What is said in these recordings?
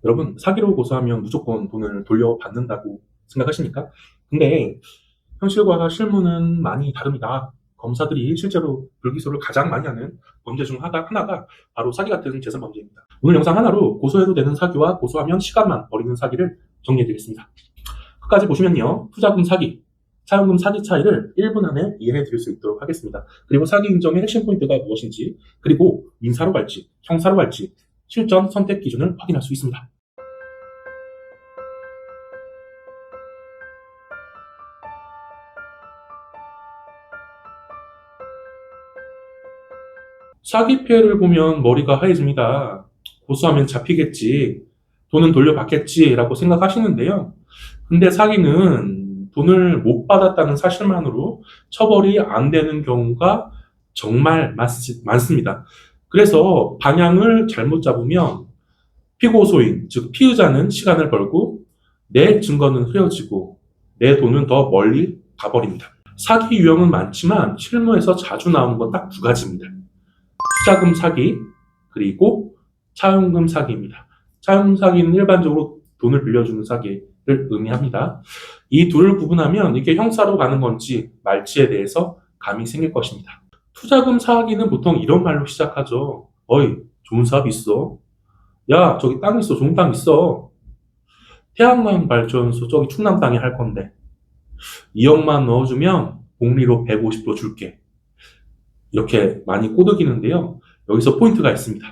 여러분, 사기로 고소하면 무조건 돈을 돌려받는다고 생각하십니까? 근데 현실과 실무는 많이 다릅니다. 검사들이 실제로 불기소를 가장 많이 하는 범죄 중 하나가 바로 사기 같은 재산 범죄입니다. 오늘 영상 하나로 고소해도 되는 사기와 고소하면 시간만 버리는 사기를 정리해드리겠습니다. 끝까지 보시면요, 투자금 사기, 차용금 사기 차이를 1분 안에 이해해 드릴 수 있도록 하겠습니다. 그리고 사기 인정의 핵심 포인트가 무엇인지, 그리고 민사로 갈지, 형사로 갈지, 실전 선택 기준을 확인할 수 있습니다. 사기 피해를 보면 머리가 하얘집니다. 고소하면 잡히겠지, 돈은 돌려받겠지라고 생각하시는데요. 근데 사기는 돈을 못 받았다는 사실만으로 처벌이 안 되는 경우가 정말 많습니다. 그래서 방향을 잘못 잡으면 피고소인, 즉 피의자는 시간을 벌고 내 증거는 흐려지고 내 돈은 더 멀리 가버립니다. 사기 유형은 많지만 실무에서 자주 나오는 건 딱 두 가지입니다. 투자금 사기, 그리고 차용금 사기입니다. 차용금 사기는 일반적으로 돈을 빌려주는 사기를 의미합니다. 이 둘을 구분하면 이게 형사로 가는 건지 말지에 대해서 감이 생길 것입니다. 투자금 사기는 보통 이런 말로 시작하죠. 어이, 좋은 사업 있어. 야, 저기 땅 있어. 좋은 땅 있어. 태양광 발전소 저기 충남 땅에 할 건데 2억만 넣어주면 복리로 150% 줄게. 이렇게 많이 꼬드기는데요. 여기서 포인트가 있습니다.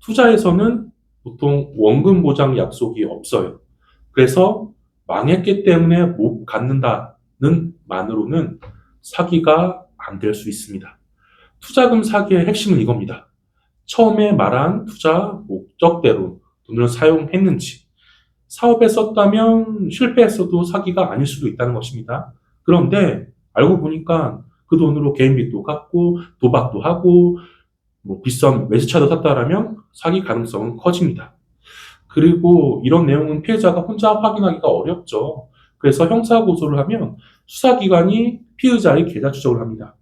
투자에서는 보통 원금 보장 약속이 없어요. 그래서 망했기 때문에 못 갚는다는 만으로는 사기가 안 될 수 있습니다. 투자금 사기의 핵심은 이겁니다. 처음에 말한 투자 목적대로 돈을 사용했는지, 사업에 썼다면 실패했어도 사기가 아닐 수도 있다는 것입니다. 그런데 알고 보니까 그 돈으로 개인빚도 갚고 도박도 하고 비싼 외제차도 샀다라면 사기 가능성은 커집니다. 그리고 이런 내용은 피해자가 혼자 확인하기가 어렵죠. 그래서 형사고소를 하면 수사기관이 피의자의 계좌 추적을 합니다.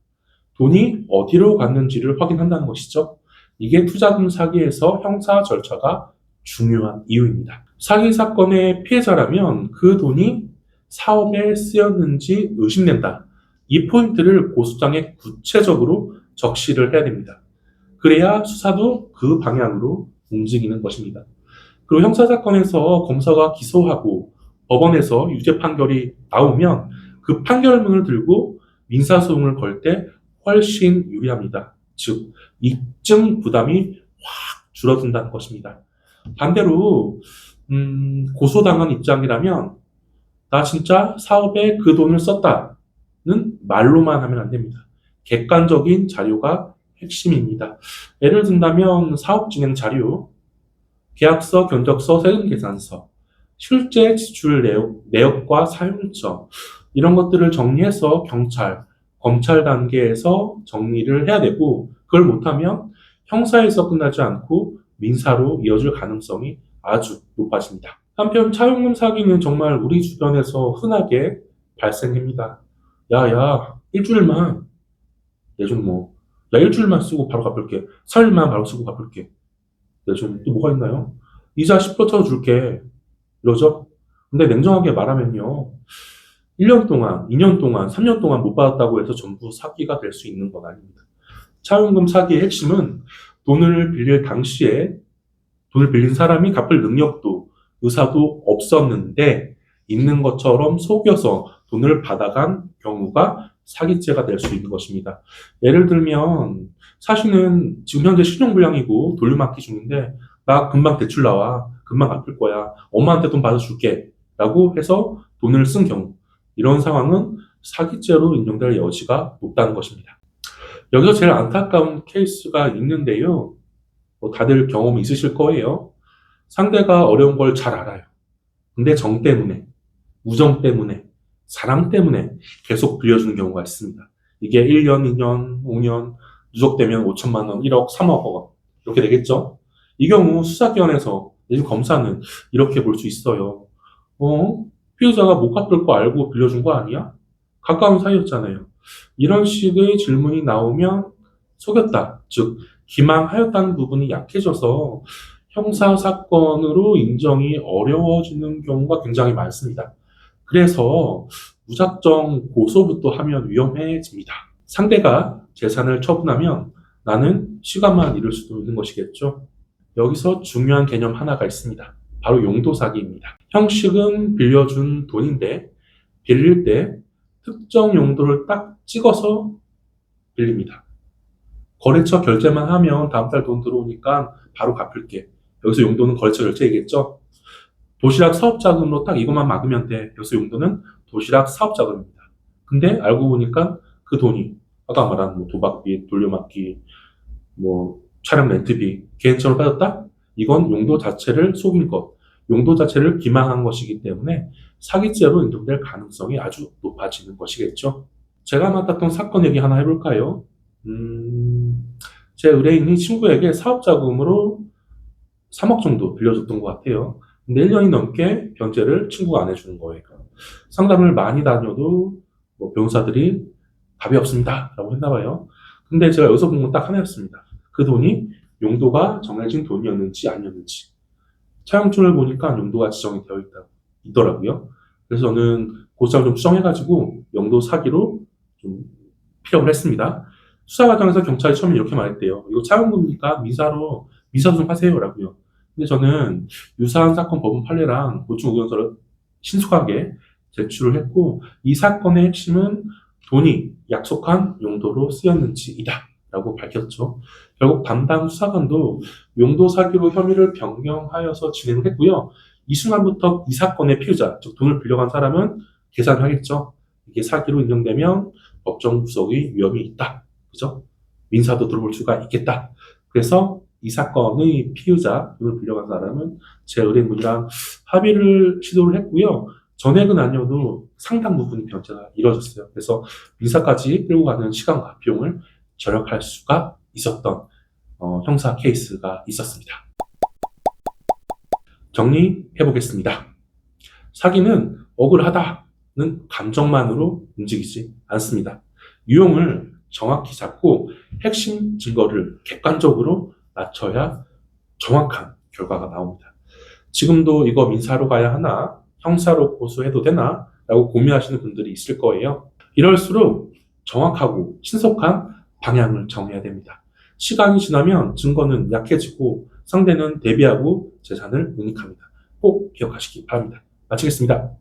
돈이 어디로 갔는지를 확인한다는 것이죠. 이게 투자금 사기에서 형사 절차가 중요한 이유입니다. 사기 사건의 피해자라면 그 돈이 사업에 쓰였는지 의심된다. 이 포인트를 고소장에 구체적으로 적시를 해야 됩니다. 그래야 수사도 그 방향으로 움직이는 것입니다. 그리고 형사사건에서 검사가 기소하고 법원에서 유죄 판결이 나오면 그 판결문을 들고 민사소송을 걸 때 훨씬 유리합니다. 즉, 입증 부담이 확 줄어든다는 것입니다. 반대로 고소당한 입장이라면 나 진짜 사업에 그 돈을 썼다는 말로만 하면 안 됩니다. 객관적인 자료가 핵심입니다. 예를 든다면 사업진행 자료, 계약서, 견적서, 세금계산서, 실제 지출 내역과 사용처, 이런 것들을 정리해서 경찰, 검찰 단계에서 정리를 해야 되고, 그걸 못하면 형사에서 끝나지 않고 민사로 이어질 가능성이 아주 높아집니다. 한편 차용금 사기는 정말 우리 주변에서 흔하게 발생합니다. 야, 일주일만 내좀 뭐, 야, 일주일만 쓰고 바로 갚을게. 3일만 바로 쓰고 갚을게. 내좀 또 뭐가 있나요? 이자 10% 쳐줄게. 이러죠? 근데 냉정하게 말하면요, 1년 동안, 2년 동안, 3년 동안 못 받았다고 해서 전부 사기가 될 수 있는 건 아닙니다. 차용금 사기의 핵심은 돈을 빌릴 당시에 돈을 빌린 사람이 갚을 능력도 의사도 없었는데 있는 것처럼 속여서 돈을 받아간 경우가 사기죄가 될 수 있는 것입니다. 예를 들면 사실은 지금 현재 신용불량이고 돌려막기 중인데 나 금방 대출 나와. 금방 갚을 거야. 엄마한테 돈 받아줄게. 라고 해서 돈을 쓴 경우, 이런 상황은 사기죄로 인정될 여지가 높다는 것입니다. 여기서 제일 안타까운 케이스가 있는데요. 다들 경험이 있으실 거예요. 상대가 어려운 걸 잘 알아요. 근데 정 때문에, 우정 때문에, 사랑 때문에 계속 빌려주는 경우가 있습니다. 이게 1년, 2년, 5년, 누적되면 5천만 원, 1억, 3억 원 이렇게 되겠죠. 이 경우 수사기관에서 내지 검사는 이렇게 볼 수 있어요. 피의자가 못 갚을 거 알고 빌려준 거 아니야? 가까운 사이였잖아요. 이런 식의 질문이 나오면 속였다, 즉 기망하였다는 부분이 약해져서 형사 사건으로 인정이 어려워지는 경우가 굉장히 많습니다. 그래서 무작정 고소부터 하면 위험해집니다. 상대가 재산을 처분하면 나는 시간만 잃을 수도 있는 것이겠죠. 여기서 중요한 개념 하나가 있습니다. 바로 용도 사기입니다. 형식은 빌려준 돈인데 빌릴 때 특정 용도를 딱 찍어서 빌립니다. 거래처 결제만 하면 다음 달 돈 들어오니까 바로 갚을게. 여기서 용도는 거래처 결제이겠죠? 도시락 사업자금으로 딱 이것만 막으면 돼. 여기서 용도는 도시락 사업자금입니다. 근데 알고 보니까 그 돈이 아까 말한 뭐 도박비, 돌려막기, 뭐 촬영 렌트비, 개인적으로 빠졌다? 이건 용도 자체를 속인 것, 용도 자체를 기망한 것이기 때문에 사기죄로 인정될 가능성이 아주 높아지는 것이겠죠. 제가 맡았던 사건 얘기 하나 해볼까요? 제 의뢰인이 친구에게 사업자금으로 3억 정도 빌려줬던 것 같아요. 근데 1년이 넘게 변제를 친구가 안 해주는 거예요. 상담을 많이 다녀도 뭐 변호사들이 답이 없습니다 라고 했나 봐요. 근데 제가 여기서 본 건 딱 하나였습니다. 그 돈이 용도가 정해진 돈이었는지 아니었는지. 차용증을 보니까 용도가 지정이 되어 있더라고요. 그래서 저는 고소장을 좀 수정해가지고 용도 사기로 좀 피력을 했습니다. 수사 과정에서 경찰이 처음에 이렇게 말했대요. 이거 차용금이니까 미사도 좀 하세요라고요. 근데 저는 유사한 사건 법원 판례랑 보충 의견서를 신속하게 제출을 했고, 이 사건의 핵심은 돈이 약속한 용도로 쓰였는지이다 라고 밝혔죠. 결국 담당 수사관도 용도 사기로 혐의를 변경하여서 진행을 했고요. 이 순간부터 이 사건의 피의자, 즉 돈을 빌려간 사람은 계산을 하겠죠. 이게 사기로 인정되면 법정 구속의 위험이 있다. 그죠? 민사도 들어볼 수가 있겠다. 그래서 이 사건의 피의자, 돈을 빌려간 사람은 제 의뢰인분이랑 합의를 시도를 했고요. 전액은 아니어도 상당 부분 변제가 이루어졌어요. 그래서 민사까지 끌고 가는 시간과 비용을 절약할 수가 있었던 형사 케이스가 있었습니다. 정리해 보겠습니다. 사기는 억울하다는 감정만으로 움직이지 않습니다. 유형을 정확히 잡고 핵심 증거를 객관적으로 낮춰야 정확한 결과가 나옵니다. 지금도 이거 민사로 가야 하나, 형사로 고소해도 되나? 라고 고민하시는 분들이 있을 거예요. 이럴수록 정확하고 신속한 방향을 정해야 됩니다. 시간이 지나면 증거는 약해지고 상대는 대비하고 재산을 은닉합니다. 꼭 기억하시기 바랍니다. 마치겠습니다.